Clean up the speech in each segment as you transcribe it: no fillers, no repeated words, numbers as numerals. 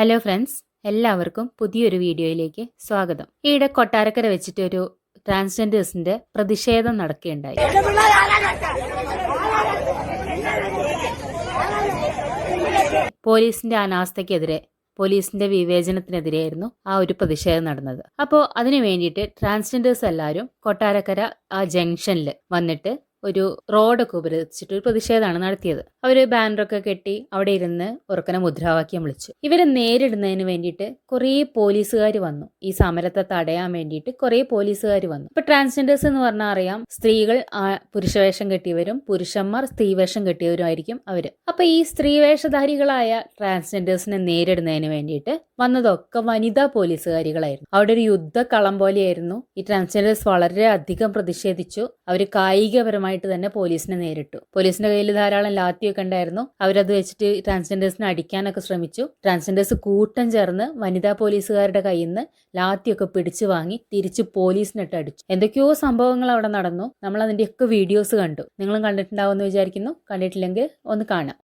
Hello friends, എല്ലാവർക്കും പുതിയൊരു വീഡിയോയിലേക്ക് സ്വാഗതം. ഈയിടെ കൊട്ടാരക്കര വെച്ചിട്ട് ഒരു ട്രാൻസ്ജെൻഡേഴ്സിന്റെ പ്രതിഷേധം നടക്കുകയുണ്ടായി. പോലീസിന്റെ അനാസ്ഥയ്ക്കെതിരെ, പോലീസിന്റെ വിവേചനത്തിനെതിരെയായിരുന്നു ആ ഒരു പ്രതിഷേധം നടന്നത്. അപ്പോൾ അതിനു വേണ്ടിയിട്ട് ട്രാൻസ്ജെൻഡേഴ്സ് എല്ലാവരും കൊട്ടാരക്കര ആ ജംഗ്ഷനിൽ വന്നിട്ട് ഒരു റോഡൊക്കെ ഉപരോധിച്ചിട്ട് ഒരു പ്രതിഷേധമാണ് നടത്തിയത്. അവര് ബാനറൊക്കെ കെട്ടി അവിടെ ഇരുന്ന് ഉറക്കനെ മുദ്രാവാക്യം വിളിച്ചു. ഇവരെ നേരിടുന്നതിന് വേണ്ടിയിട്ട് കുറേ പോലീസുകാർ വന്നു. ഈ സമരത്തെ തടയാൻ വേണ്ടിയിട്ട് കുറേ പോലീസുകാർ വന്നു. ഇപ്പൊ ട്രാൻസ്ജെൻഡേഴ്സ് എന്ന് പറഞ്ഞാൽ അറിയാം, സ്ത്രീകൾ പുരുഷവേഷം കെട്ടിയവരും പുരുഷന്മാർ സ്ത്രീവേഷം കെട്ടിയവരും ആയിരിക്കും അവര്. അപ്പൊ ഈ സ്ത്രീവേഷധാരികളായ ട്രാൻസ്ജെൻഡേഴ്സിനെ നേരിടുന്നതിന് വേണ്ടിയിട്ട് വന്നതൊക്കെ വനിതാ പോലീസുകാരികളായിരുന്നു. അവിടെ ഒരു യുദ്ധക്കളം പോലെയായിരുന്നു. ഈ ട്രാൻസ്ജെൻഡേഴ്സ് വളരെ അധികം പ്രതിഷേധിച്ചു. അവര് കായികപരമായിട്ട് തന്നെ പോലീസിനെ നേരിട്ടു. പോലീസിന്റെ കയ്യിൽ ധാരാളം ലാത്തിയൊക്കെ ഉണ്ടായിരുന്നു. അവരത് വെച്ചിട്ട് ട്രാൻസ്ജെൻഡേഴ്സിനെ അടിക്കാനൊക്കെ ശ്രമിച്ചു. ട്രാൻസ്ജെൻഡേഴ്സ് കൂട്ടം ചേർന്ന് വനിതാ പോലീസുകാരുടെ കയ്യിൽ നിന്ന് ലാത്തിയൊക്കെ പിടിച്ചു വാങ്ങി തിരിച്ച് പോലീസിനിട്ട് അടിച്ചു. എന്തൊക്കെയോ സംഭവങ്ങൾ അവിടെ നടന്നു. നമ്മൾ അതിന്റെയൊക്കെ വീഡിയോസ് കണ്ടു. നിങ്ങളും കണ്ടിട്ടുണ്ടാവുമെന്ന് വിചാരിക്കുന്നു. കണ്ടിട്ടില്ലെങ്കിൽ ഒന്ന് കാണാം.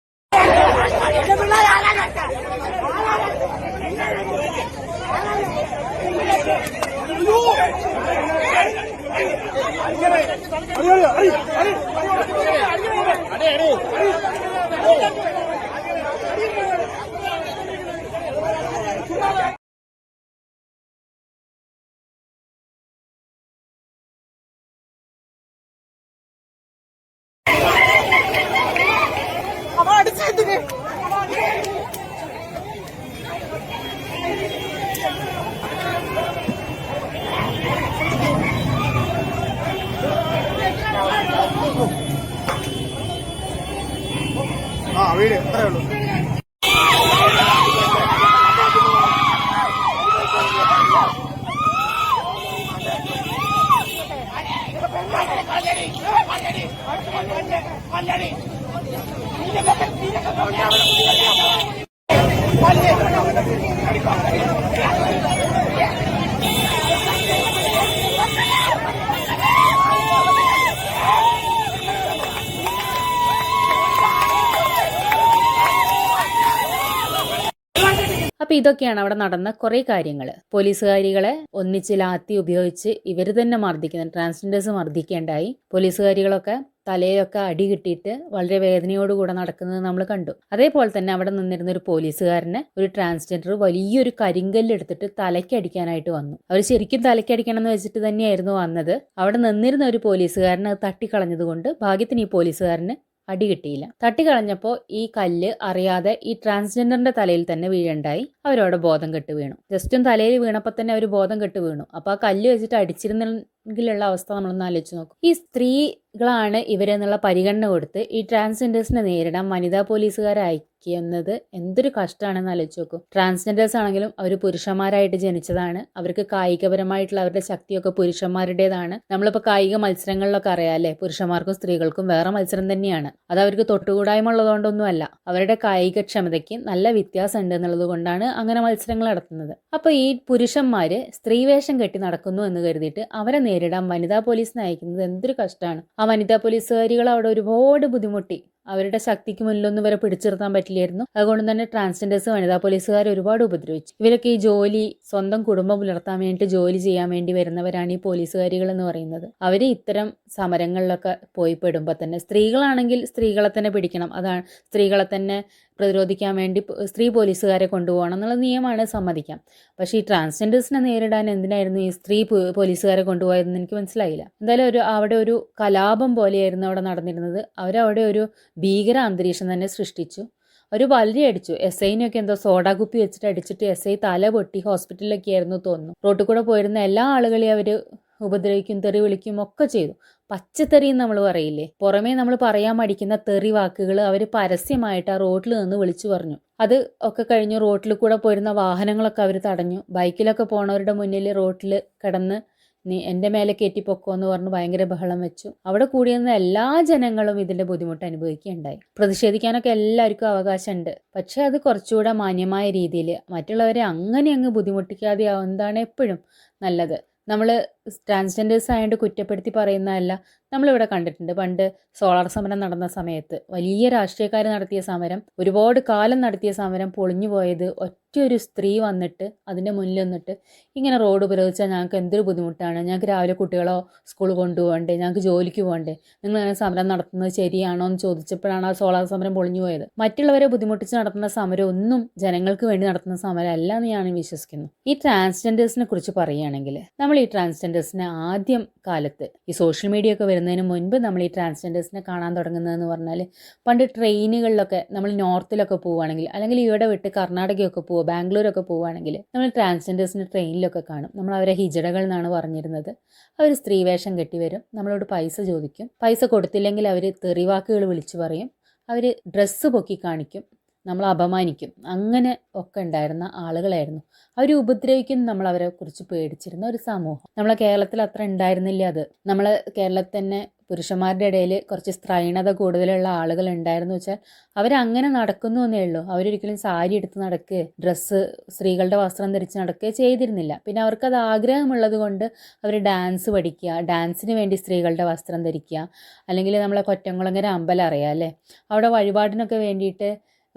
വീട് എത്രയേ ഉള്ളൂ. അപ്പൊ ഇതൊക്കെയാണ് അവിടെ നടന്ന കുറെ കാര്യങ്ങൾ. പോലീസുകാരികളെ ഒന്നിച്ച് ലാത്തി ഉപയോഗിച്ച് ഇവർ തന്നെ മർദ്ദിക്കുന്നത്, ട്രാൻസ്ജെൻഡേഴ്സ് മർദ്ദിക്കേണ്ടായി. പോലീസുകാരികളൊക്കെ തലയിലൊക്കെ അടി കിട്ടിയിട്ട് വളരെ വേദനയോടുകൂടെ നടക്കുന്നത് നമ്മൾ കണ്ടു. അതേപോലെ തന്നെ അവിടെ നിന്നിരുന്ന ഒരു പോലീസുകാരനെ ഒരു ട്രാൻസ്ജെൻഡർ വലിയൊരു കരിങ്കല്ലെടുത്തിട്ട് തലയ്ക്കടിക്കാനായിട്ട് വന്നു. അവർ ശരിക്കും തലയ്ക്കടിക്കണം എന്ന് വെച്ചിട്ട് തന്നെയായിരുന്നു വന്നത്. അവിടെ നിന്നിരുന്ന ഒരു പോലീസുകാരനെ അത് തട്ടിക്കളഞ്ഞത് കൊണ്ട് ഭാഗ്യത്തിന് ഈ പോലീസുകാരന് അടി കിട്ടിയില്ല. തട്ടിക്കളഞ്ഞപ്പോൾ ഈ കല്ല് അറിയാതെ ഈ ട്രാൻസ്ജെൻഡറിന്റെ തലയിൽ തന്നെ വീഴണ്ടായി. അവരവിടെ ബോധം കെട്ട് വീണു. ജസ്റ്റും തലയിൽ വീണപ്പോൾ തന്നെ അവർ ബോധം കെട്ട് വീണു. അപ്പൊ ആ കല്ല് വെച്ചിട്ട് അടിച്ചിരുന്നെങ്കിലുള്ള അവസ്ഥ നമ്മളൊന്ന് ആലോചിച്ച് നോക്കും. ഈ സ്ത്രീകളാണ് ഇവരെന്നുള്ള പരിഗണന കൊടുത്ത് ഈ ട്രാൻസ്ജെൻഡേഴ്സിനെ നേരിടാൻ വനിതാ പോലീസുകാരെ അയക്കുന്നത് എന്തൊരു കഷ്ടമാണെന്ന് ആലോചിച്ച് നോക്കും. ട്രാൻസ്ജെൻഡേഴ്സ് ആണെങ്കിലും അവർ പുരുഷന്മാരായിട്ട് ജനിച്ചതാണ്. അവർക്ക് കായികപരമായിട്ടുള്ള അവരുടെ ശക്തിയൊക്കെ പുരുഷന്മാരുടേതാണ്. നമ്മളിപ്പോൾ കായിക മത്സരങ്ങളിലൊക്കെ അറിയാല്ലേ, പുരുഷന്മാർക്കും സ്ത്രീകൾക്കും വേറെ മത്സരം തന്നെയാണ്. അത് അവർക്ക് തൊട്ടുകൂടായ്മ ഉള്ളതുകൊണ്ടൊന്നുമല്ല. അവരുടെ കായികക്ഷമതയ്ക്ക് നല്ല വ്യത്യാസം ഉണ്ട് എന്നുള്ളത് കൊണ്ടാണ് അങ്ങനെ മത്സരങ്ങൾ നടത്തുന്നത്. അപ്പൊ ഈ പുരുഷന്മാര് സ്ത്രീവേഷം കെട്ടി നടക്കുന്നു എന്ന് കരുതിയിട്ട് അവരെ നേരിടാൻ വനിതാ പോലീസിനെ അയക്കുന്നത് എന്തൊരു കഷ്ടമാണ്. ആ വനിതാ പോലീസുകാരികൾ അവിടെ ഒരുപാട് ബുദ്ധിമുട്ടി. അവരുടെ ശക്തിക്ക് മുന്നിലൊന്നും ഇവരെ പിടിച്ചു നിർത്താൻ പറ്റില്ലായിരുന്നു. അതുകൊണ്ട് തന്നെ ട്രാൻസ്ജെൻഡേഴ്സ് വനിതാ പോലീസുകാർ ഒരുപാട് ഉപദ്രവിച്ചു. ഇവരൊക്കെ ഈ ജോലി, സ്വന്തം കുടുംബം പുലർത്താൻ വേണ്ടി ജോലി ചെയ്യാൻ വേണ്ടി വരുന്നവരാണ് ഈ പോലീസുകാരികൾ എന്ന് പറയുന്നത്. അവര് ഇത്തരം സമരങ്ങളിലൊക്കെ പോയി പെടുമ്പോൾ തന്നെ സ്ത്രീകളാണെങ്കിൽ സ്ത്രീകളെ തന്നെ പിടിക്കണം, അതാണ് സ്ത്രീകളെ തന്നെ പ്രതിരോധിക്കാൻ വേണ്ടി സ്ത്രീ പോലീസുകാരെ കൊണ്ടുപോകണം എന്നുള്ള നിയമമാണ്, സമ്മതിക്കാം. പക്ഷേ ഈ ട്രാൻസ്ജെൻഡേഴ്സിനെ നേരിടാൻ എന്തിനായിരുന്നു ഈ സ്ത്രീ പോലീസുകാരെ കൊണ്ടുപോയതെന്ന് എനിക്ക് മനസ്സിലായില്ല. എന്തായാലും അവിടെ ഒരു കലാപം പോലെയായിരുന്നു അവിടെ നടന്നിരുന്നത്. അവരവിടെ ഒരു ഭീകര അന്തരീക്ഷം തന്നെ സൃഷ്ടിച്ചു. ഒരു വലരി അടിച്ചു. SIനൊക്കെ എന്തോ സോഡാ കുപ്പി വെച്ചിട്ട് അടിച്ചിട്ട് SI തല പൊട്ടി ഹോസ്പിറ്റലിലൊക്കെ ആയിരുന്നു തോന്നുന്നു. റോട്ടിൽ കൂടെ പോയിരുന്ന എല്ലാ ആളുകളെയും അവര് ഉപദ്രവിക്കും, തെറി വിളിക്കും ഒക്കെ ചെയ്തു. പച്ചത്തെറി എന്ന് നമ്മൾ പറയില്ലേ, പുറമേ നമ്മൾ പറയാൻ മടിക്കുന്ന തെറി വാക്കുകൾ അവർ പരസ്യമായിട്ട് ആ റോഡിൽ നിന്ന് വിളിച്ചു പറഞ്ഞു. അത് ഒക്കെ കഴിഞ്ഞു. റോട്ടിൽ കൂടെ പോയിരുന്ന വാഹനങ്ങളൊക്കെ അവർ തടഞ്ഞു. ബൈക്കിലൊക്കെ പോണവരുടെ മുന്നിൽ റോട്ടിൽ കിടന്ന് എൻ്റെ മേലെ കയറ്റിപ്പൊക്കോ എന്ന് പറഞ്ഞ് ഭയങ്കര ബഹളം വെച്ചു. അവിടെ കൂടിയിരുന്ന എല്ലാ ജനങ്ങളും ഇതിന്റെ ബുദ്ധിമുട്ട് അനുഭവിക്കുകയുണ്ടായി. പ്രതിഷേധിക്കാനൊക്കെ എല്ലാവർക്കും അവകാശമുണ്ട്. പക്ഷെ അത് കുറച്ചുകൂടെ മാന്യമായ രീതിയിൽ മറ്റുള്ളവരെ അങ്ങനെ അങ്ങ് ബുദ്ധിമുട്ടിക്കാതെ ആവുന്നതാണ് എപ്പോഴും നല്ലത്. നമ്മൾ ട്രാൻസ്ജെൻഡേഴ്സ് ആയതുകൊണ്ട് കുറ്റപ്പെടുത്തി പറയുന്നതല്ല. നമ്മളിവിടെ കണ്ടിട്ടുണ്ട്, പണ്ട് സോളാർ സമരം നടന്ന സമയത്ത് വലിയ രാഷ്ട്രീയക്കാർ നടത്തിയ സമരം, ഒരുപാട് കാലം നടത്തിയ സമരം പൊളിഞ്ഞു പോയത് ഒറ്റയൊരു സ്ത്രീ വന്നിട്ട് അതിൻ്റെ മുന്നിൽ നിന്നിട്ട് ഇങ്ങനെ റോഡ് ഉപരോധിച്ചാൽ ഞങ്ങൾക്ക് എന്തൊരു ബുദ്ധിമുട്ടാണ്, ഞങ്ങൾക്ക് രാവിലെ കുട്ടികളോ സ്കൂളിൽ കൊണ്ടുപോകണ്ടേ, ഞങ്ങൾക്ക് ജോലിക്ക് പോകണ്ടേ, നിങ്ങൾ അങ്ങനെ സമരം നടത്തുന്നത് ശരിയാണോ എന്ന് ചോദിച്ചപ്പോഴാണ് ആ സോളാർ സമരം പൊളിഞ്ഞു പോയത്. മറ്റുള്ളവരെ ബുദ്ധിമുട്ടിച്ച് നടത്തുന്ന സമരം ഒന്നും ജനങ്ങൾക്ക് വേണ്ടി നടത്തുന്ന സമരമല്ല എന്ന് ഞാൻ വിശ്വസിക്കുന്നു. ഈ ട്രാൻസ്ജെൻഡേഴ്സിനെ കുറിച്ച് പറയുകയാണെങ്കിൽ, നമ്മൾ ഈ ട്രാൻസ്ജെൻഡേഴ്സിനെ ആദ്യം കാലത്ത് ഈ സോഷ്യൽ മീഡിയ ഒക്കെ വരുന്നതിന് മുൻപ് നമ്മൾ ഈ ട്രാൻസ്ജെൻഡേഴ്സിനെ കാണാൻ തുടങ്ങുന്നതെന്ന് പറഞ്ഞാൽ, പണ്ട് ട്രെയിനുകളിലൊക്കെ നമ്മൾ നോർത്തിലൊക്കെ പോവുകയാണെങ്കിൽ, അല്ലെങ്കിൽ ഇവിടെ വിട്ട് കർണാടകയൊക്കെ പോവുക, ബാംഗ്ലൂരൊക്കെ പോവുകയാണെങ്കിൽ നമ്മൾ ട്രാൻസ്ജെൻഡേഴ്സിനെ ട്രെയിനിലൊക്കെ കാണും. നമ്മൾ അവരെ ഹിജടകൾ എന്നാണ് പറഞ്ഞിരുന്നത്. അവർ സ്ത്രീവേഷം കെട്ടി വരും, നമ്മളോട് പൈസ ചോദിക്കും. പൈസ കൊടുത്തില്ലെങ്കിൽ അവർ തെറിവാക്കുകൾ വിളിച്ചു പറയും, അവർ ഡ്രസ്സ് പൊക്കി കാണിക്കും, നമ്മൾ അപമാനിക്കും. അങ്ങനെ ഒക്കെ ഉണ്ടായിരുന്ന ആളുകളായിരുന്നു. അവർ ഉപദ്രവിക്കും, നമ്മൾ അവരെ കുറിച്ച് പേടിച്ചിരുന്ന ഒരു സമൂഹം. നമ്മളെ കേരളത്തിൽ അത്ര ഉണ്ടായിരുന്നില്ല അത്. നമ്മളെ കേരളത്തിൽ തന്നെ പുരുഷന്മാരുടെ ഇടയിൽ കുറച്ച് സ്ത്രൈണത കൂടുതലുള്ള ആളുകൾ ഉണ്ടായിരുന്നു വെച്ചാൽ അവരങ്ങനെ നടക്കുന്നു എന്നേ ഉള്ളൂ. അവരൊരിക്കലും സാരി എടുത്ത് നടക്കുക, ഡ്രസ്സ് സ്ത്രീകളുടെ വസ്ത്രം ധരിച്ച് നടക്കുക ചെയ്തിരുന്നില്ല. പിന്നെ അവർക്കത് ആഗ്രഹമുള്ളത് കൊണ്ട് അവർ ഡാൻസ് പഠിക്കുക, ഡാൻസിന് വേണ്ടി സ്ത്രീകളുടെ വസ്ത്രം ധരിക്കുക. അല്ലെങ്കിൽ നമ്മളെ കൊറ്റംകുളങ്ങര അമ്പലം അറിയാം അല്ലേ, അവിടെ വഴിപാടിനൊക്കെ വേണ്ടിയിട്ട്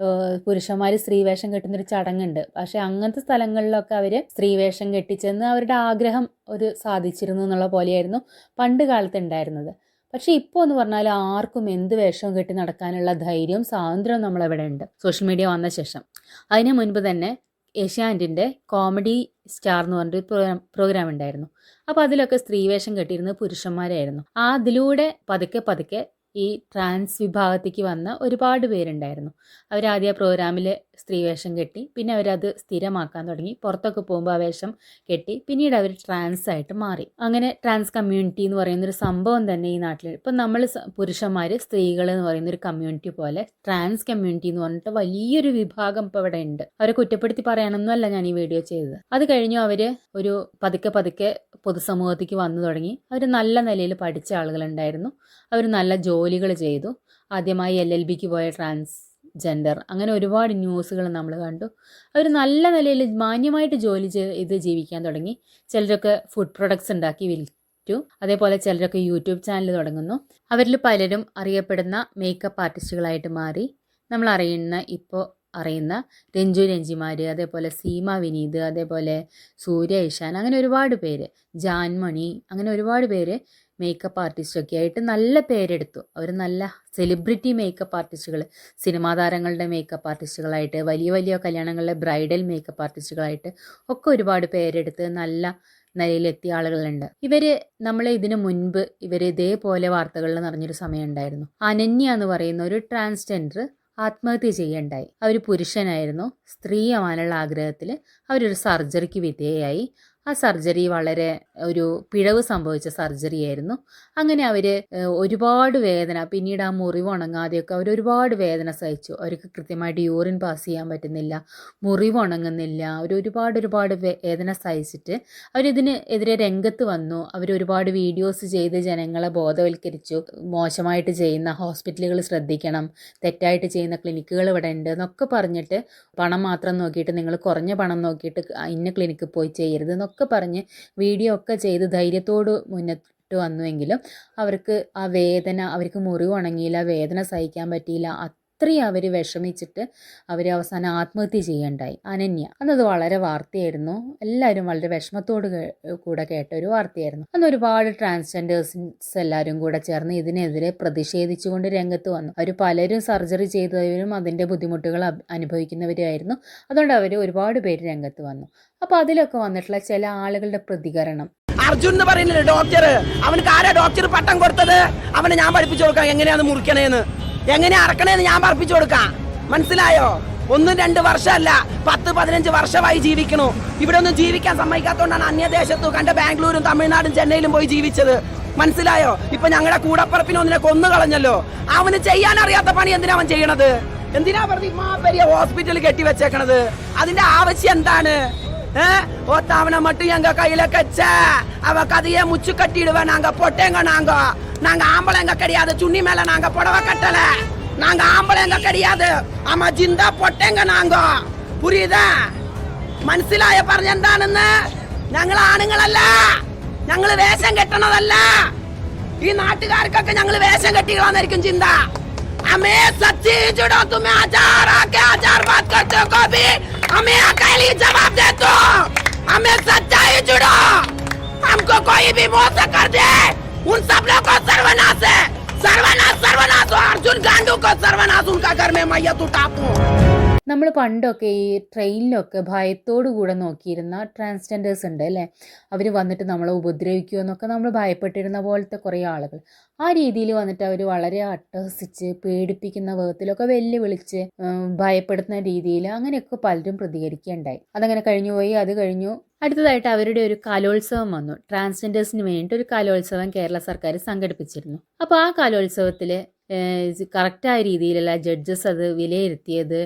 പുരുഷന്മാർ സ്ത്രീവേഷം കെട്ടുന്നൊരു ചടങ്ങുണ്ട്. പക്ഷെ അങ്ങനത്തെ സ്ഥലങ്ങളിലൊക്കെ അവർ സ്ത്രീവേഷം കെട്ടിച്ചെന്ന് അവരുടെ ആഗ്രഹം ഒരു സാധിച്ചിരുന്നു എന്നുള്ള പോലെയായിരുന്നു പണ്ട് കാലത്ത് ഉണ്ടായിരുന്നത്. പക്ഷെ ഇപ്പോൾ എന്ന് പറഞ്ഞാൽ ആർക്കും എന്ത് വേഷവും കെട്ടി നടക്കാനുള്ള ധൈര്യവും സ്വാതന്ത്ര്യവും നമ്മളെവിടെ ഉണ്ട്, സോഷ്യൽ മീഡിയ വന്ന ശേഷം. അതിന് മുൻപ് തന്നെ ഏഷ്യാനെറ്റിൻ്റെ കോമഡി സ്റ്റാർ എന്ന് പറഞ്ഞൊരു പ്രോഗ്രാം ഉണ്ടായിരുന്നു. അപ്പോൾ അതിലൊക്കെ സ്ത്രീവേഷം കെട്ടിയിരുന്നത് പുരുഷന്മാരായിരുന്നു. അതിലൂടെ പതുക്കെ പതുക്കെ ഈ ട്രാൻസ് വിഭാഗത്തേക്ക് വന്ന ഒരുപാട് പേരുണ്ടായിരുന്നു. അവരാദ്യം ആ പ്രോഗ്രാമിൽ സ്ത്രീവേഷം കെട്ടി, പിന്നെ അവരത് സ്ഥിരമാക്കാൻ തുടങ്ങി. പുറത്തൊക്കെ പോകുമ്പോൾ ആ വേഷം കെട്ടി, പിന്നീട് അവർ ട്രാൻസ് ആയിട്ട് മാറി. അങ്ങനെ ട്രാൻസ് കമ്മ്യൂണിറ്റി എന്ന് പറയുന്നൊരു സംഭവം തന്നെ ഈ നാട്ടിൽ. ഇപ്പം നമ്മൾ പുരുഷന്മാർ സ്ത്രീകൾ എന്ന് പറയുന്നൊരു കമ്മ്യൂണിറ്റി പോലെ ട്രാൻസ് കമ്മ്യൂണിറ്റി എന്ന് പറഞ്ഞിട്ട് വലിയൊരു വിഭാഗം ഇപ്പോൾ ഇവിടെ ഉണ്ട്. അവരെ കുറ്റപ്പെടുത്തി പറയാനൊന്നുമല്ല ഞാൻ ഈ വീഡിയോ ചെയ്തത്. അത് കഴിഞ്ഞു അവർ ഒരു പതുക്കെ പതുക്കെ പൊതുസമൂഹത്തേക്ക് വന്നു തുടങ്ങി. അവർ നല്ല നിലയിൽ പഠിച്ച ആളുകളുണ്ടായിരുന്നു, അവർ നല്ല ജോലികൾ ചെയ്തു. ആദ്യമായി LLBക്ക് പോയ ട്രാൻസ്ജെൻഡർ, അങ്ങനെ ഒരുപാട് ന്യൂസുകൾ നമ്മൾ കണ്ടു. അവർ നല്ല നിലയിൽ മാന്യമായിട്ട് ജോലി ചെയ്ത് ജീവിക്കാൻ തുടങ്ങി. ചിലരൊക്കെ ഫുഡ് പ്രൊഡക്ട്സ് ഉണ്ടാക്കി വിറ്റു. അതേപോലെ ചിലരൊക്കെ യൂട്യൂബ് ചാനൽ തുടങ്ങുന്നു. അവരിൽ പലരും അറിയപ്പെടുന്ന മേക്കപ്പ് ആർട്ടിസ്റ്റുകളായിട്ട് മാറി. നമ്മൾ അറിയുന്ന രഞ്ജു രഞ്ജിമാർ, അതേപോലെ സീമ വിനീത്, അതേപോലെ സൂര്യ ഇഷാൻ, അങ്ങനെ ഒരുപാട് പേര്, ജാൻമണി, അങ്ങനെ ഒരുപാട് പേര് മേക്കപ്പ് ആർട്ടിസ്റ്റൊക്കെ ആയിട്ട് നല്ല പേരെടുത്തു. അവർ നല്ല സെലിബ്രിറ്റി മേക്കപ്പ് ആർട്ടിസ്റ്റുകൾ, സിനിമാ താരങ്ങളുടെ മേക്കപ്പ് ആർട്ടിസ്റ്റുകളായിട്ട്, വലിയ വലിയ കല്യാണങ്ങളിലെ ബ്രൈഡൽ മേക്കപ്പ് ആർട്ടിസ്റ്റുകളായിട്ട് ഒക്കെ ഒരുപാട് പേരെടുത്ത് നല്ല നിലയിലെത്തിയ ആളുകളുണ്ട്. നമ്മളെ ഇതിനു മുൻപ് ഇതേപോലെ വാർത്തകളിൽ നിറഞ്ഞൊരു സമയം ഉണ്ടായിരുന്നു. അനന്യ എന്ന് പറയുന്ന ഒരു ട്രാൻസ്ജെൻഡർ ആത്മഹത്യ ചെയ്യണ്ടായി. അവർ പുരുഷനായിരുന്നു. സ്ത്രീ ആവാനുള്ള ആഗ്രഹത്തിൽ അവരൊരു സർജറിക്ക് വിധേയയായി. ആ സർജറി വളരെ ഒരു പിഴവ് സംഭവിച്ച സർജറി ആയിരുന്നു. അങ്ങനെ അവർ ഒരുപാട് വേദന, പിന്നീട് ആ മുറിവ് ഉണങ്ങാതെയൊക്കെ അവർ ഒരുപാട് വേദന സഹിച്ചു. അവർക്ക് കൃത്യമായിട്ട് യൂറിൻ പാസ് ചെയ്യാൻ പറ്റുന്നില്ല, മുറിവ് ഉണങ്ങുന്നില്ല. അവർ ഒരുപാട് വേദന സഹിച്ചിട്ട് അവരിതിന് എതിരെ രംഗത്ത് വന്നു. അവർ ഒരുപാട് വീഡിയോസ് ചെയ്ത് ജനങ്ങളെ ബോധവൽക്കരിച്ചു. മോശമായിട്ട് ചെയ്യുന്ന ഹോസ്പിറ്റലുകൾ ശ്രദ്ധിക്കണം, തെറ്റായിട്ട് ചെയ്യുന്ന ക്ലിനിക്കുകൾ ഇവിടെ ഉണ്ട് എന്നൊക്കെ പറഞ്ഞിട്ട്, പണം മാത്രം നോക്കിയിട്ട്, നിങ്ങൾ കുറഞ്ഞ പണം നോക്കിയിട്ട് ഇന്ന ക്ലിനിക്കിൽ പോയി ചെയ്യരുത് എന്നൊക്കെ പറഞ്ഞ് വീഡിയോ ഒക്കെ ചെയ്ത് ധൈര്യത്തോട് മുന്നിട്ട് വന്നുവെങ്കിലും അവർക്ക് ആ വേദന, അവർക്ക് മുറിവ് ഉണങ്ങിയില്ല, വേദന സഹിക്കാൻ പറ്റിയില്ല. അത്രയും അവർ വിഷമിച്ചിട്ട് അവർ അവസാനം ആത്മഹത്യ ചെയ്യണ്ടായി. അനന്യ അന്നത് വളരെ വാർത്തയായിരുന്നു. എല്ലാവരും വളരെ വിഷമത്തോട് കൂടെ കേട്ട ഒരു വാർത്തയായിരുന്നു. അന്ന് ഒരുപാട് ട്രാൻസ്ജെൻഡേഴ്സ് എല്ലാവരും കൂടെ ചേർന്ന് ഇതിനെതിരെ പ്രതിഷേധിച്ചുകൊണ്ട് രംഗത്ത് വന്നു. അവർ പലരും സർജറി ചെയ്തവരും അതിൻ്റെ ബുദ്ധിമുട്ടുകൾ അനുഭവിക്കുന്നവരുമായിരുന്നു. അതുകൊണ്ട് അവർ ഒരുപാട് പേര് രംഗത്ത് വന്നു. അപ്പോൾ അതിലൊക്കെ വന്നിട്ടുള്ള ചില ആളുകളുടെ പ്രതികരണം. അർജുൻ എന്ന് പറയുന്നില്ല ഡോക്ടർ, അവനക്ക് ആരാ ഡോക്ടർ പട്ടം കൊടുത്തത്? അവനെ ഞാൻ പഠിപ്പിച്ചു കൊടുക്കാം എങ്ങനെയാണ് മുറിക്കണേന്ന്, എങ്ങനെയാ അറക്കണേന്ന് ഞാൻ പഠിപ്പിച്ചു കൊടുക്കാം. മനസ്സിലായോ? 1-2 വർഷമല്ല, 10-15 വർഷമായി ജീവിക്കണു. ഇവിടെ ഒന്നും ജീവിക്കാൻ സമ്മതിക്കാത്തോണ്ടാണ് അന്യദേശത്തു കണ്ട ബാംഗ്ലൂരും തമിഴ്നാടും ചെന്നൈയിലും പോയി ജീവിച്ചത്. മനസ്സിലായോ? ഇപ്പൊ ഞങ്ങളുടെ കൂടപ്പറപ്പിനെ ഒന്നിനെ കൊന്നു കളഞ്ഞല്ലോ. അവന് ചെയ്യാൻ അറിയാത്ത പണി എന്തിനാ അവൻ ചെയ്യണത്? എന്തിനാ പറഞ്ഞ വലിയ ഹോസ്പിറ്റൽ കെട്ടിവെച്ചേക്കണത്? അതിന്റെ ആവശ്യം എന്താണ്? ஒத்தாவன மட்டும் எங்க கையில கச்ச அவ கதைய முச்சு கட்டிடுவேன். நாங்க பொட்டேங்க, நாங்க ஆம்பளைங்க கிடையாது. சுண்ணி மேல நாங்க புடவை கட்டல. நாங்க ஆம்பளைங்க கிடையாது. ஆமா ஜிந்தா பொட்டேங்க நாங்க. புரியுதா? മനസ്സിലായ പറഞ്ഞെന്താണെന്ന്? ഞങ്ങൾ ആണുങ്ങളല്ല, ഞങ്ങള് വേഷം കെട്ടണതല്ല. ഈ നാട്ടുകാർക്കൊക്കെ ഞങ്ങള് വേഷം കെട്ടികളാന്നായിരിക്കും ചിന്ത. हमें सच्ची जुड़ो, तुम्हें हजार आके हजार बात करते हो कभी, हमें अकेली जवाब दे दो. हमें सच्चाई जुड़ो. हमको कोई भी मोसा कर दे, उन सब लोग को सर्वनाश है. सर्वनाश सर्वनाश. अर्जुन गांडू को सर्वनाश. उनका घर में मैयत उठाऊं. നമ്മൾ പണ്ടൊക്കെ ഈ ട്രെയിനിലൊക്കെ ഭയത്തോടു കൂടെ നോക്കിയിരുന്ന ട്രാൻസ്ജെൻഡേഴ്സ് ഉണ്ട് അല്ലേ, അവർ വന്നിട്ട് നമ്മളെ ഉപദ്രവിക്കുമോ എന്നൊക്കെ നമ്മൾ ഭയപ്പെട്ടിരുന്ന പോലത്തെ കുറേ ആളുകൾ ആ രീതിയിൽ വന്നിട്ട് അവർ വളരെ അട്ടഹസിച്ച് പേടിപ്പിക്കുന്ന വിധത്തിലൊക്കെ വെല്ലുവിളിച്ച് ഭയപ്പെടുത്തുന്ന രീതിയിൽ അങ്ങനെയൊക്കെ പലരും പ്രതികരിക്കുകയുണ്ടായി. അതങ്ങനെ കഴിഞ്ഞുപോയി. അത് കഴിഞ്ഞു അടുത്തതായിട്ട് അവരുടെ ഒരു കലോത്സവം വന്നു. ട്രാൻസ്ജെൻഡേഴ്സിന് വേണ്ടി ഒരു കലോത്സവം കേരള സർക്കാർ സംഘടിപ്പിച്ചിരുന്നു. അപ്പോൾ ആ കലോത്സവത്തിൽ കറക്റ്റായ രീതിയിലല്ല ജഡ്ജസ് അത് വിലയിരുത്തിയത്.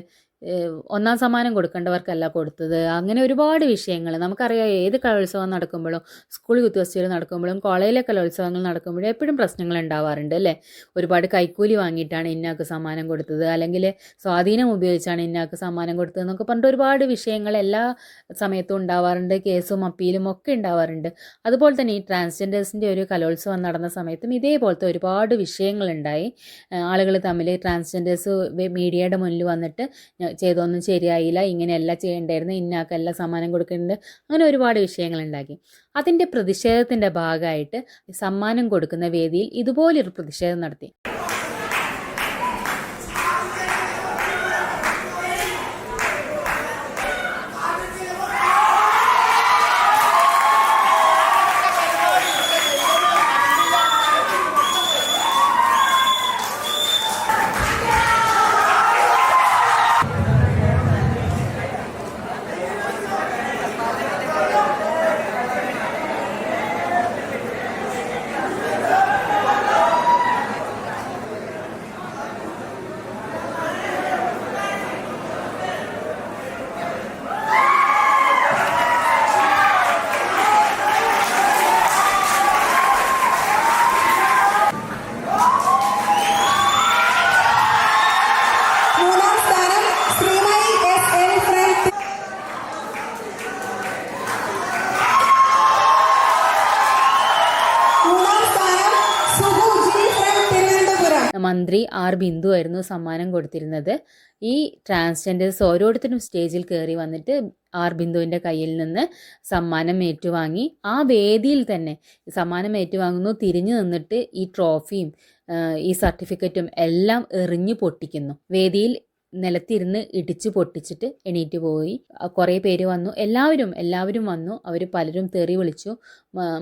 ഒന്നാം സമ്മാനം കൊടുക്കേണ്ടവർക്കല്ല കൊടുത്തത്. അങ്ങനെ ഒരുപാട് വിഷയങ്ങൾ നമുക്കറിയാം. ഏത് കലോത്സവം നടക്കുമ്പോഴും സ്കൂൾ യൂത്ത് ഫെസ്റ്റിവൽ നടക്കുമ്പോഴും കോളേജിലെ കലോത്സവങ്ങൾ നടക്കുമ്പോഴും എപ്പോഴും പ്രശ്നങ്ങൾ ഉണ്ടാവാറുണ്ട് അല്ലേ. ഒരുപാട് കൈക്കൂലി വാങ്ങിയിട്ടാണ് ഇന്നാൾക്ക് സമ്മാനം കൊടുത്തത്, അല്ലെങ്കിൽ സ്വാധീനം ഉപയോഗിച്ചാണ് ഇന്നാൾക്ക് സമ്മാനം കൊടുത്തത് എന്നൊക്കെ പറഞ്ഞിട്ട് ഒരുപാട് വിഷയങ്ങൾ എല്ലാ സമയത്തും ഉണ്ടാവാറുണ്ട്. കേസും അപ്പീലും ഒക്കെ ഉണ്ടാവാറുണ്ട്. അതുപോലെ തന്നെ ഈ ട്രാൻസ്ജെൻഡേഴ്സിൻ്റെ ഒരു കലോത്സവം നടന്ന സമയത്തും ഇതേപോലത്തെ ഒരുപാട് വിഷയങ്ങളുണ്ടായി. ആളുകൾ തമ്മിൽ ട്രാൻസ്ജെൻഡേഴ്സ് മീഡിയയുടെ മുന്നിൽ വന്നിട്ട് ചെയ്തൊന്നും ശരിയായില്ല, ഇങ്ങനെയല്ല ചെയ്യേണ്ടായിരുന്നു, ഇന്നാക്കല്ല സമ്മാനം കൊടുക്കുന്നുണ്ട്, അങ്ങനെ ഒരുപാട് വിഷയങ്ങളുണ്ടാക്കി. അതിൻ്റെ പ്രതിഷേധത്തിൻ്റെ ഭാഗമായിട്ട് സമ്മാനം കൊടുക്കുന്ന വേദിയിൽ ഇതുപോലൊരു പ്രതിഷേധം നടത്തി. മന്ത്രി ആർ ബിന്ദു ആയിരുന്നു സമ്മാനം കൊടുത്തിരുന്നത്. ഈ ട്രാൻസ്ജെൻഡേഴ്സ് ഓരോരുത്തരും സ്റ്റേജിൽ കയറി വന്നിട്ട് ആർ ബിന്ദുവിൻ്റെ കയ്യിൽ നിന്ന് സമ്മാനം ഏറ്റുവാങ്ങി. ആ വേദിയിൽ തന്നെ സമ്മാനം ഏറ്റുവാങ്ങുന്നു, തിരിഞ്ഞു നിന്നിട്ട് ഈ ട്രോഫിയും ഈ സർട്ടിഫിക്കറ്റും എല്ലാം എറിഞ്ഞു പൊട്ടിക്കുന്നു. വേദിയിൽ നിലത്തിരുന്ന് ഇടിച്ചു പൊട്ടിച്ചിട്ട് എണീറ്റ് പോയി. കുറേ പേര് വന്നു, എല്ലാവരും വന്നു. അവർ പലരും തെറി വിളിച്ചു,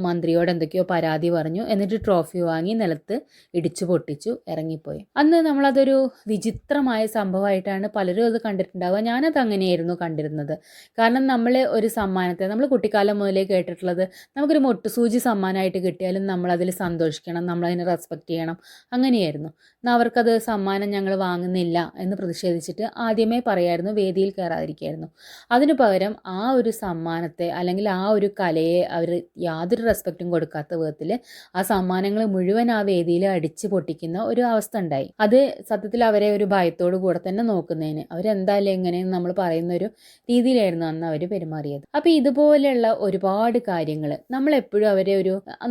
മന്ത്രിയോട് എന്തൊക്കെയോ പരാതി പറഞ്ഞു, എന്നിട്ട് ട്രോഫി വാങ്ങി നിലത്ത് ഇടിച്ചു പൊട്ടിച്ചു ഇറങ്ങിപ്പോയി. അന്ന് നമ്മളതൊരു വിചിത്രമായ സംഭവമായിട്ടാണ് പലരും അത് കണ്ടിട്ടുണ്ടാവുക. ഞാനത് അങ്ങനെയായിരുന്നു കണ്ടിരുന്നത്. കാരണം നമ്മൾ ഒരു സമ്മാനത്തെ നമ്മൾ കുട്ടിക്കാലം മുതലേ കേട്ടിട്ടുള്ളത് നമുക്കൊരു മൊട്ടുസൂചി സമ്മാനമായിട്ട് കിട്ടിയാലും നമ്മളതിൽ സന്തോഷിക്കണം, നമ്മളതിനെ റെസ്പെക്റ്റ് ചെയ്യണം, അങ്ങനെയായിരുന്നു. എന്നാൽ അവർക്കത് സമ്മാനം ഞങ്ങൾ വാങ്ങുന്നില്ല എന്ന് പ്രതിഷേധിച്ചിട്ട് ആദ്യമേ പറയായിരുന്നു, വേദിയിൽ കയറാതിരിക്കുകയായിരുന്നു. അതിനു പകരം ആ ഒരു സമ്മാനത്തെ അല്ലെങ്കിൽ ആ ഒരു കലയെ അവർ യാതൊരു റെസ്പെക്റ്റും കൊടുക്കാത്ത വിധത്തിൽ ആ സമ്മാനങ്ങൾ മുഴുവൻ ആ വേദിയിൽ അടിച്ചു പൊട്ടിക്കുന്ന ഒരു അവസ്ഥ ഉണ്ടായി. അത് സത്യത്തിൽ അവരെ ഒരു ഭയത്തോടു കൂടെ തന്നെ നോക്കുന്നതിന്, അവരെന്തായാലും എങ്ങനെയെന്ന് നമ്മൾ പറയുന്ന ഒരു രീതിയിലായിരുന്നു അന്ന് അവർ പെരുമാറിയത്. അപ്പോൾ ഇതുപോലെയുള്ള ഒരുപാട് കാര്യങ്ങൾ നമ്മളെപ്പോഴും അവരെ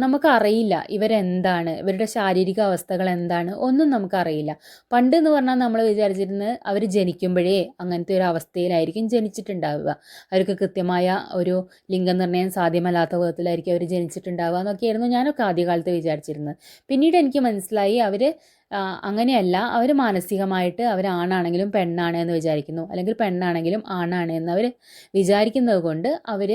നമുക്കറിയില്ല ഇവരെന്താണ്, ഇവരുടെ ശാരീരിക അവസ്ഥകൾ എന്താണ്, ഒന്നും നമുക്കറിയില്ല. പണ്ട് എന്ന് പറഞ്ഞാൽ നമ്മൾ വിചാരിച്ചിരുന്നത് അവർ ജനിക്കുമ്പോഴേ അങ്ങനത്തെ ഒരു അവസ്ഥയിലായിരിക്കും ജനിച്ചിട്ടുണ്ടാവുക, അവർക്ക് കൃത്യമായ ഒരു ലിംഗനിർണ്ണയം സാധ്യമല്ലാത്ത വിധത്തിലായിരിക്കും അവർ ജനിച്ചിട്ടുണ്ടാവുക എന്നൊക്കെയായിരുന്നു ഞാനൊക്കെ ആദ്യകാലത്ത് വിചാരിച്ചിരുന്നത്. പിന്നീട് എനിക്ക് മനസ്സിലായി അവർ അങ്ങനെയല്ല, അവർ മാനസികമായിട്ട് അവരാണാണെങ്കിലും പെണ്ണാണ് എന്ന് വിചാരിക്കുന്നു, അല്ലെങ്കിൽ പെണ്ണാണെങ്കിലും ആണാണ് എന്ന് അവർ വിചാരിക്കുന്നത് കൊണ്ട് അവർ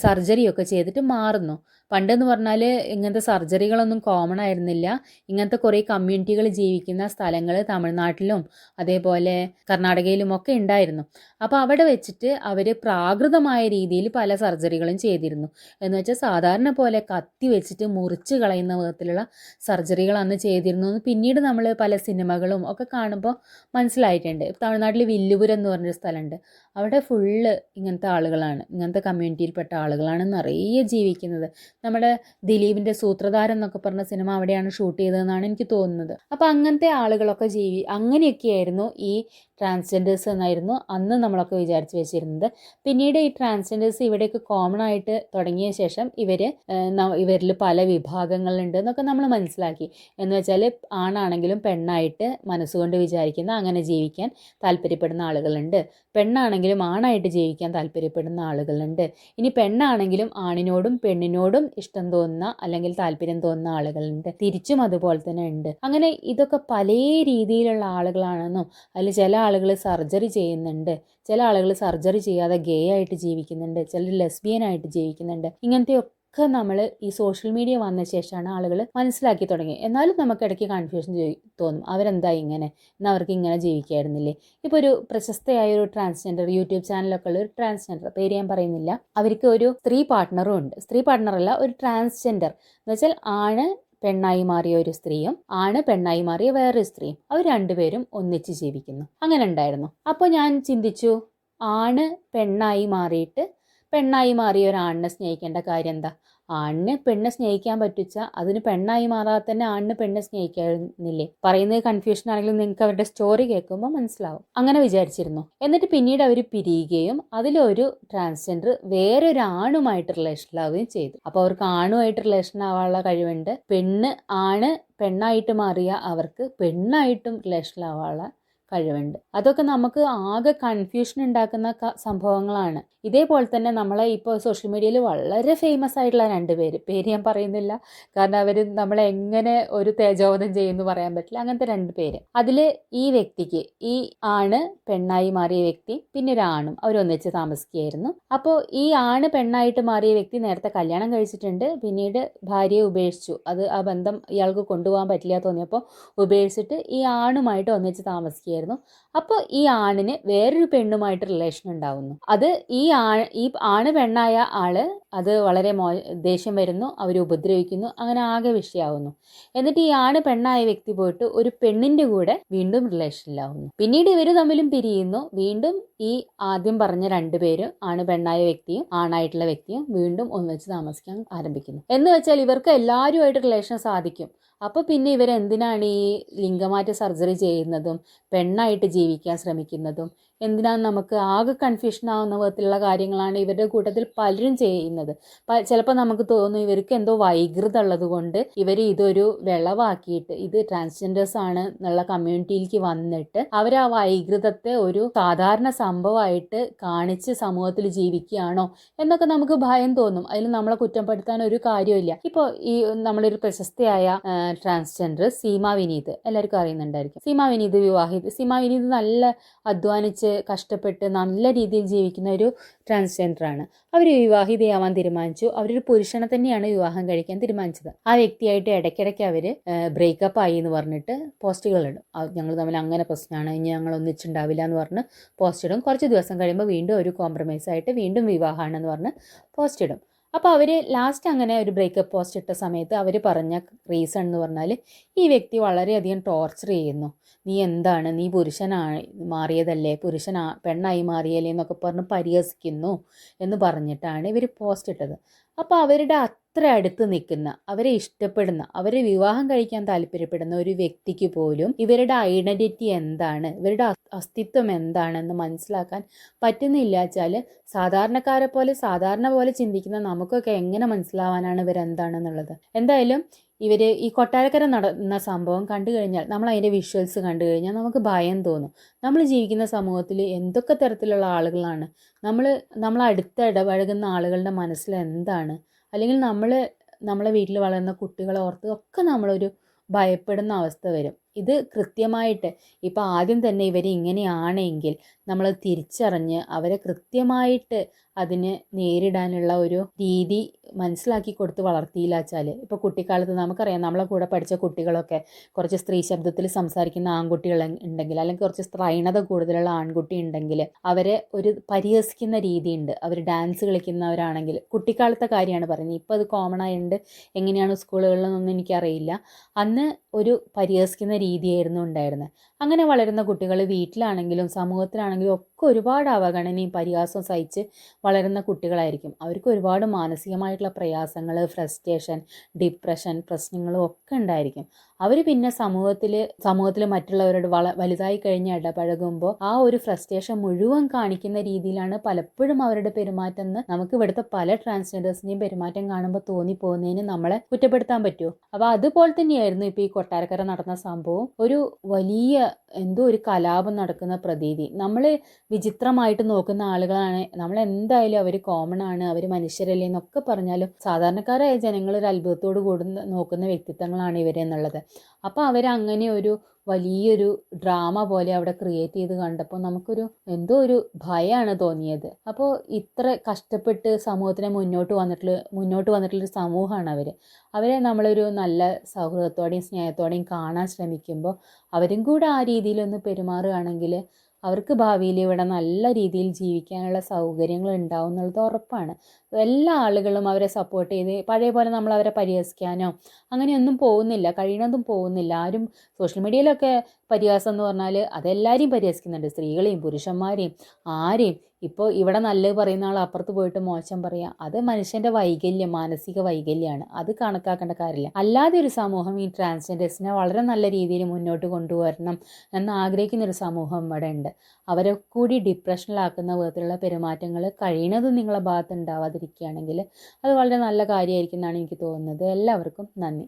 സർജറിയൊക്കെ ചെയ്തിട്ട് മാറുന്നു. പണ്ടെന്ന് പറഞ്ഞാൽ ഇങ്ങനത്തെ സർജറികളൊന്നും കോമൺ ആയിരുന്നില്ല. ഇങ്ങനത്തെ കുറേ കമ്മ്യൂണിറ്റികൾ ജീവിക്കുന്ന സ്ഥലങ്ങൾ തമിഴ്നാട്ടിലും അതേപോലെ കർണാടകയിലും ഒക്കെ ഉണ്ടായിരുന്നു. അപ്പോൾ അവിടെ വെച്ചിട്ട് അവർ പ്രാകൃതമായ രീതിയിൽ പല സർജറികളും ചെയ്തിരുന്നു. എന്ന് വെച്ചാൽ സാധാരണ പോലെ കത്തി വെച്ചിട്ട് മുറിച്ച് കളയുന്ന വിധത്തിലുള്ള സർജറികൾ അന്ന് ചെയ്തിരുന്നു എന്ന് പിന്നീട് നമ്മൾ പല സിനിമകളും ഒക്കെ കാണുമ്പോൾ മനസ്സിലായിട്ടുണ്ട്. തമിഴ്നാട്ടിൽ വില്ലുപുരം എന്ന് പറഞ്ഞൊരു സ്ഥലമുണ്ട്. അവിടെ ഫുള്ള് ഇങ്ങനത്തെ ആളുകളാണ്, ഇങ്ങനത്തെ കമ്മ്യൂണിറ്റിയിൽപ്പെട്ട ആളുകളാണ് നിറയെ ജീവിക്കുന്നത്. നമ്മുടെ ദിലീപിൻ്റെ സൂത്രധാരൻ എന്നൊക്കെ പറഞ്ഞ സിനിമ അവിടെയാണ് ഷൂട്ട് ചെയ്തതെന്നാണ് എനിക്ക് തോന്നുന്നത്. അപ്പോൾ അങ്ങനത്തെ ആളുകളൊക്കെ അങ്ങനെയൊക്കെയായിരുന്നു ഈ ട്രാൻസ്ജെൻഡേഴ്സ് എന്നായിരുന്നു അന്ന് നമ്മളൊക്കെ വിചാരിച്ച് വെച്ചിരുന്നത്. പിന്നീട് ഈ ട്രാൻസ്ജെൻഡേഴ്സ് ഇവിടേക്ക് കോമൺ ആയിട്ട് തുടങ്ങിയ ശേഷം ഇവരിൽ പല വിഭാഗങ്ങളുണ്ട് എന്നൊക്കെ നമ്മൾ മനസ്സിലാക്കി. എന്ന് വെച്ചാൽ ആണാണെങ്കിലും പെണ്ണായിട്ട് മനസ്സുകൊണ്ട് വിചാരിക്കുന്ന, അങ്ങനെ ജീവിക്കാൻ താല്പര്യപ്പെടുന്ന ആളുകളുണ്ട്. പെണ്ണാണെങ്കിലും ആണായിട്ട് ജീവിക്കാൻ താല്പര്യപ്പെടുന്ന ആളുകളുണ്ട്. ഇനി പെണ്ണാണെങ്കിലും ആണിനോടും പെണ്ണിനോടും ഇഷ്ടം തോന്നുന്ന അല്ലെങ്കിൽ താല്പര്യം തോന്നുന്ന ആളുകളുണ്ട്. തിരിച്ചും അതുപോലെ തന്നെ ഉണ്ട്. അങ്ങനെ ഇതൊക്കെ പല രീതിയിലുള്ള ആളുകളാണെന്നും അതിൽ ചില ആളുകൾ സർജറി ചെയ്യുന്നുണ്ട്, ചില ആളുകൾ സർജറി ചെയ്യാതെ ഗേ ആയിട്ട് ജീവിക്കുന്നുണ്ട്, ചിലർ ലെസ്ബിയൻ ആയിട്ട് ജീവിക്കുന്നുണ്ട്. ഇങ്ങനത്തെയൊക്കെ നമ്മൾ ഈ സോഷ്യൽ മീഡിയ വന്ന ശേഷമാണ് ആളുകൾ മനസ്സിലാക്കി തുടങ്ങി. എന്നാലും നമുക്ക് ഇടയ്ക്ക് കൺഫ്യൂഷൻ തോന്നും, അവരെന്താ ഇങ്ങനെ, എന്നാൽ അവർക്ക് ഇങ്ങനെ ജീവിക്കായിരുന്നില്ലേ. ഇപ്പോൾ ഒരു പ്രശസ്തയായ ഒരു ട്രാൻസ്ജെൻഡർ യൂട്യൂബ് ചാനലൊക്കെ ഉള്ള ഒരു ട്രാൻസ്ജെൻഡർ, പേര് ഞാൻ പറയുന്നില്ല, അവർക്ക് ഒരു സ്ത്രീ പാർട്ട്ണറും ഉണ്ട്. സ്ത്രീ പാർട്ട്ണറല്ല, ഒരു ട്രാൻസ്ജെൻഡർ എന്ന് വെച്ചാൽ ആണ് പെണ്ണായി മാറിയ ഒരു സ്ത്രീയും ആണ് പെണ്ണായി മാറിയ വേറൊരു സ്ത്രീയും, അവർ രണ്ടുപേരും ഒന്നിച്ച് ജീവിക്കുന്നു. അങ്ങനെ ഉണ്ടായിരുന്നു. അപ്പോൾ ഞാൻ ചിന്തിച്ചു, ആണ് പെണ്ണായി മാറിയിട്ട് പെണ്ണായി മാറിയ ഒരാണിനെ സ്നേഹിക്കേണ്ട കാര്യം എന്താ? ആണിന് പെണ്ണെ സ്നേഹിക്കാൻ പറ്റിച്ച അതിന് പെണ്ണായി മാറാതെ തന്നെ ആണിന് പെണ്ണെ സ്നേഹിക്കാനില്ലേ? പറയുന്നത് കൺഫ്യൂഷൻ ആണെങ്കിലും നിങ്ങൾക്ക് അവരുടെ സ്റ്റോറി കേൾക്കുമ്പോൾ മനസ്സിലാവും. അങ്ങനെ വിചാരിച്ചിരുന്നു. എന്നിട്ട് പിന്നീട് അവർ പിരിയുകയും അതിലൊരു ട്രാൻസ്ജെൻഡർ വേറൊരു ആണുമായിട്ട് റിലേഷനിലാവുകയും ചെയ്തു. അപ്പോൾ അവർക്ക് ആണുമായിട്ട് റിലേഷൻ ആവാനുള്ള കഴിവുണ്ട്. ആണ് പെണ്ണായിട്ട് മാറിയ അവർക്ക് പെണ്ണായിട്ടും റിലേഷനിലാവാനുള്ള കഴിവുണ്ട്. അതൊക്കെ നമുക്ക് ആകെ കൺഫ്യൂഷൻ ഉണ്ടാക്കുന്ന സംഭവങ്ങളാണ്. ഇതേപോലെ തന്നെ നമ്മളെ ഇപ്പോൾ സോഷ്യൽ മീഡിയയിൽ വളരെ ഫേമസ് ആയിട്ടുള്ള 2 പേര് ഞാൻ പറയുന്നില്ല, കാരണം അവർ നമ്മളെ എങ്ങനെ ഒരു തേജോവധം ചെയ്യുമെന്ന് പറയാൻ പറ്റില്ല. അങ്ങനത്തെ 2 പേര്. അതിൽ ഈ വ്യക്തിക്ക്, ഈ ആണ് പെണ്ണായി മാറിയ വ്യക്തി പിന്നെ ഒരു ആണും അവരൊന്നിച്ച് താമസിക്കുകയായിരുന്നു. അപ്പോൾ ഈ ആണ് പെണ്ണായിട്ട് മാറിയ വ്യക്തി നേരത്തെ കല്യാണം കഴിച്ചിട്ടുണ്ട്. പിന്നീട് ഭാര്യയെ ഉപേക്ഷിച്ചു. ആ ബന്ധം ഇയാൾക്ക് കൊണ്ടുപോകാൻ പറ്റില്ല തോന്നിയപ്പോൾ ഉപേക്ഷിച്ചിട്ട് ഈ ആണുമായിട്ട് ഒന്നിച്ച് താമസിക്കുകയായിരുന്നു. അപ്പോൾ ഈ ആണിന് വേറൊരു പെണ്ണുമായിട്ട് റിലേഷൻ ഉണ്ടാവുന്നു. അത് ഈ ആണ് പെണ്ണായ ആള് അത് വളരെ ദേഷ്യം വരുന്നു, അവർ ഉപദ്രവിക്കുന്നു, അങ്ങനെ ആകെ വിഷയമാവുന്നു. എന്നിട്ട് ഈ ആണ് പെണ്ണായ വ്യക്തി പോയിട്ട് ഒരു പെണ്ണിന്റെ കൂടെ വീണ്ടും റിലേഷനിലാവുന്നു. പിന്നീട് ഇവർ തമ്മിലും പിരിയുന്നു. വീണ്ടും ഈ ആദ്യം പറഞ്ഞ 2 പേരും, ആണ് പെണ്ണായ വ്യക്തിയും ആണായിട്ടുള്ള വ്യക്തിയും വീണ്ടും ഒന്നിച്ച് താമസിക്കാൻ ആരംഭിക്കുന്നു. എന്ന് വെച്ചാൽ ഇവർക്ക് എല്ലാവരുമായിട്ട് റിലേഷൻ സാധിക്കും. അപ്പോൾ പിന്നെ ഇവരെന്തിനാണ് ഈ ലിംഗമാറ്റ സർജറി ചെയ്യുന്നതും പെണ്ണായിട്ട് ജീവിക്കാൻ ശ്രമിക്കുന്നതും? എന്തിനാണ് നമുക്ക് ആകെ കൺഫ്യൂഷൻ ആവുന്ന വിധത്തിലുള്ള കാര്യങ്ങളാണ് ഇവരുടെ കൂട്ടത്തിൽ പലരും ചെയ്യുന്നത്. ചിലപ്പോൾ നമുക്ക് തോന്നും ഇവർക്ക് എന്തോ വൈകൃതം ഉള്ളത് കൊണ്ട് ഇവർ ഇതൊരു വിളവാക്കിയിട്ട് ഇത് ട്രാൻസ്ജെൻഡേഴ്സ് ആണ് എന്നുള്ള കമ്മ്യൂണിറ്റിയിലേക്ക് വന്നിട്ട് അവർ ആ വൈകൃതത്തെ ഒരു സാധാരണ സംഭവമായിട്ട് കാണിച്ച് സമൂഹത്തിൽ ജീവിക്കുകയാണോ എന്നൊക്കെ നമുക്ക് ഭയം തോന്നും. അതിൽ നമ്മളെ കുറ്റപ്പെടുത്താൻ ഒരു കാര്യമില്ല. ഇപ്പോൾ ഈ നമ്മളൊരു പ്രശസ്തയായ ട്രാൻസ്ജെൻഡർ സീമ വിനീത്, എല്ലാവർക്കും അറിയുന്നുണ്ടായിരിക്കും. സീമ വിനീത് നല്ല അധ്വാനിച്ച് കഷ്ടപ്പെട്ട് നല്ല രീതിയിൽ ജീവിക്കുന്ന ഒരു ട്രാൻസ്ജെൻഡറാണ്. അവർ വിവാഹിതയാവാൻ തീരുമാനിച്ചു. അവരൊരു പുരുഷനെ തന്നെയാണ് വിവാഹം കഴിക്കാൻ തീരുമാനിച്ചത്. ആ വ്യക്തിയായിട്ട് ഇടയ്ക്കിടയ്ക്ക് അവർ ബ്രേക്കപ്പ് ആയി എന്ന് പറഞ്ഞിട്ട് പോസ്റ്റുകൾ ഇടും. ഞങ്ങൾ തമ്മിൽ അങ്ങനെ പ്രശ്നമാണ്, ഇനി ഞങ്ങൾ ഒന്നിച്ചുണ്ടാവില്ല എന്ന് പറഞ്ഞ് പോസ്റ്റ് ഇടും. കുറച്ച് ദിവസം കഴിയുമ്പോൾ വീണ്ടും ഒരു കോംപ്രമൈസ് ആയിട്ട് വീണ്ടും വിവാഹമാണെന്ന് പറഞ്ഞ് പോസ്റ്റ് ഇടും. അപ്പോൾ അവർ ലാസ്റ്റ് അങ്ങനെ ഒരു ബ്രേക്കപ്പ് പോസ്റ്റ് ഇട്ട സമയത്ത് അവർ പറഞ്ഞ റീസൺ എന്ന് പറഞ്ഞാൽ ഈ വ്യക്തി വളരെയധികം ടോർച്ചർ ചെയ്യുന്നു. നീ പുരുഷനായി മാറിയതല്ലേ, പെണ്ണായി മാറിയല്ലേ എന്നൊക്കെ പറഞ്ഞ് പരിഹസിക്കുന്നു എന്ന് പറഞ്ഞിട്ടാണ് ഇവർ പോസ്റ്റ് ഇട്ടത്. അപ്പോൾ അവരുടെ അത്ര അടുത്ത് നിൽക്കുന്ന, അവരെ ഇഷ്ടപ്പെടുന്ന, അവരെ വിവാഹം കഴിക്കാൻ താല്പര്യപ്പെടുന്ന ഒരു വ്യക്തിക്ക് പോലും ഇവരുടെ ഐഡൻറ്റിറ്റി എന്താണ്, ഇവരുടെ അസ്തിത്വം എന്താണെന്ന് മനസ്സിലാക്കാൻ പറ്റുന്നില്ല വെച്ചാൽ സാധാരണക്കാരെ പോലെ സാധാരണ പോലെ ചിന്തിക്കുന്ന നമുക്കൊക്കെ എങ്ങനെ മനസ്സിലാവാനാണ് ഇവരെന്താണെന്നുള്ളത്. എന്തായാലും ഈ കൊട്ടാരക്കര നടന്ന സംഭവം കണ്ടു കഴിഞ്ഞാൽ, നമ്മൾ അതിൻ്റെ വിഷ്വൽസ് കണ്ടു കഴിഞ്ഞാൽ നമുക്ക് ഭയം തോന്നും. നമ്മൾ ജീവിക്കുന്ന സമൂഹത്തിൽ എന്തൊക്കെ തരത്തിലുള്ള ആളുകളാണ്, നമ്മൾ അടുത്ത് ഇടപഴകുന്ന ആളുകളുടെ മനസ്സിൽ എന്താണ്, അല്ലെങ്കിൽ നമ്മളെ വീട്ടിൽ വളരുന്ന കുട്ടികളെ ഓർത്ത് ഒക്കെ നമ്മളൊരു ഭയപ്പെടുന്ന അവസ്ഥ വരും. ഇത് കൃത്യമായിട്ട് ഇപ്പോൾ ആദ്യം തന്നെ ഇവർ ഇങ്ങനെയാണെങ്കിൽ നമ്മൾ തിരിച്ചറിഞ്ഞ് അവരെ കൃത്യമായിട്ട് അതിനെ നേരിടാനുള്ള ഒരു രീതി മനസ്സിലാക്കി കൊടുത്ത് വളർത്തിയില്ല വെച്ചാൽ, ഇപ്പോൾ കുട്ടിക്കാലത്ത് നമുക്കറിയാം നമ്മളെ കൂടെ പഠിച്ച കുട്ടികളൊക്കെ കുറച്ച് സ്ത്രീ ശബ്ദത്തിൽ സംസാരിക്കുന്ന ആൺകുട്ടികൾ ഉണ്ടെങ്കിൽ, അല്ലെങ്കിൽ കുറച്ച് സ്ത്രൈണത കൂടുതലുള്ള ആൺകുട്ടി ഉണ്ടെങ്കിൽ അവരെ ഒരു പരിഹസിക്കുന്ന രീതിയുണ്ട്. അവർ ഡാൻസ് കളിക്കുന്നവരാണെങ്കിൽ, കുട്ടിക്കാലത്തെ കാര്യമാണ് പറയുന്നത്, ഇപ്പോൾ അത് കോമൺ ആയിട്ടുണ്ട്, എങ്ങനെയാണ് സ്കൂളുകളിലൊന്നും എനിക്കറിയില്ല. അന്ന് ഒരു പരിഹസിക്കുന്ന രീതിയായിരുന്നു ഉണ്ടായിരുന്നത്. അങ്ങനെ വളരുന്ന കുട്ടികൾ വീട്ടിലാണെങ്കിലും സമൂഹത്തിലാണെങ്കിലും ഒക്കെ ഒരുപാട് അവഗണനയും പരിഹാസവും സഹിച്ച് വളരുന്ന കുട്ടികളായിരിക്കും. അവർക്ക് ഒരുപാട് മാനസികമായിട്ടുള്ള പ്രയാസങ്ങൾ, ഫ്രസ്ട്രേഷൻ, ഡിപ്രഷൻ പ്രശ്നങ്ങളും ഒക്കെ ഉണ്ടായിരിക്കും. അവർ പിന്നെ സമൂഹത്തിൽ മറ്റുള്ളവരോട് വലുതായി കഴിഞ്ഞ് ഇടപഴകുമ്പോൾ ആ ഒരു ഫ്രസ്ട്രേഷൻ മുഴുവൻ കാണിക്കുന്ന രീതിയിലാണ് പലപ്പോഴും അവരുടെ പെരുമാറ്റം എന്ന് നമുക്ക് ഇവിടുത്തെ പല ട്രാൻസ്ജെൻഡേഴ്സിൻ്റെയും പെരുമാറ്റം കാണുമ്പോൾ തോന്നിപ്പോകുന്നതിന് നമ്മളെ കുറ്റപ്പെടുത്താൻ പറ്റുമോ? അപ്പോൾ അതുപോലെ തന്നെയായിരുന്നു ഇപ്പോൾ ഈ കൊട്ടാരക്കര നടന്ന സംഭവം. ഒരു വലിയ ഒരു കലാപം നടക്കുന്ന പ്രതീതി. നമ്മൾ വിചിത്രമായിട്ട് നോക്കുന്ന ആളുകളാണ്, നമ്മൾ എന്തായാലും അവർ കോമൺ ആണ്, അവർ മനുഷ്യരല്ലേ എന്നൊക്കെ പറഞ്ഞാലും സാധാരണക്കാരായ ജനങ്ങൾ ഒരു അത്ഭുതത്തോട് കൂടി നോക്കുന്ന വ്യക്തിത്വങ്ങളാണ് ഇവരെന്നുള്ളത്. അപ്പോൾ അവരങ്ങനെ ഒരു വലിയൊരു ഡ്രാമ പോലെ അവിടെ ക്രിയേറ്റ് ചെയ്ത് കണ്ടപ്പോൾ നമുക്കൊരു ഒരു ഭയമാണ് തോന്നിയത്. അപ്പോൾ ഇത്ര കഷ്ടപ്പെട്ട് സമൂഹത്തിനെ മുന്നോട്ട് വന്നിട്ടുള്ളൊരു സമൂഹമാണ് അവരെ നമ്മളൊരു നല്ല സൗഹൃദത്തോടെയും സ്നേഹത്തോടെയും കാണാൻ ശ്രമിക്കുമ്പോൾ അവരും കൂടെ ആ രീതിയിലൊന്ന് പെരുമാറുകയാണെങ്കിൽ അവർക്ക് ഭാവിയിൽ ഇവിടെ നല്ല രീതിയിൽ ജീവിക്കാനുള്ള സൗകര്യങ്ങൾ ഉണ്ടാവും എന്നുള്ളത് ഉറപ്പാണ്. എല്ലാ ആളുകളും അവരെ സപ്പോർട്ട് ചെയ്ത് പഴയ പോലെ നമ്മൾ അവരെ പരിഹസിക്കാനോ അങ്ങനെയൊന്നും പോകുന്നില്ല, കഴിയണതും പോകുന്നില്ല. ആരും സോഷ്യൽ മീഡിയയിലൊക്കെ പരിഹാസം എന്ന് പറഞ്ഞാൽ അതെല്ലാവരെയും പരിഹസിക്കുന്നുണ്ട്, സ്ത്രീകളെയും പുരുഷന്മാരെയും ആരെയും. ഇപ്പോൾ ഇവിടെ നല്ലത് പറയുന്ന ആൾ അപ്പുറത്ത് പോയിട്ട് മോശം പറയുക, അത് മനുഷ്യൻ്റെ വൈകല്യം, മാനസിക വൈകല്യമാണ്. അത് കണക്കാക്കേണ്ട കാര്യമില്ല. അല്ലാതെ ഒരു സമൂഹം ഈ ട്രാൻസ്ജെൻഡേഴ്സിനെ വളരെ നല്ല രീതിയിൽ മുന്നോട്ട് കൊണ്ടുവരണം എന്ന് ആഗ്രഹിക്കുന്നൊരു സമൂഹം ഇവിടെ ഉണ്ട്. അവരെ കൂടി ഡിപ്രഷനിലാക്കുന്ന വിധത്തിലുള്ള പെരുമാറ്റങ്ങൾ കഴിയണതും നിങ്ങളുടെ ഭാഗത്ത് ഉണ്ടാവാതിരിക്കുകയാണെങ്കിൽ അത് വളരെ നല്ല കാര്യമായിരിക്കും എന്നാണ് എനിക്ക് തോന്നുന്നത്. എല്ലാവർക്കും നന്ദി.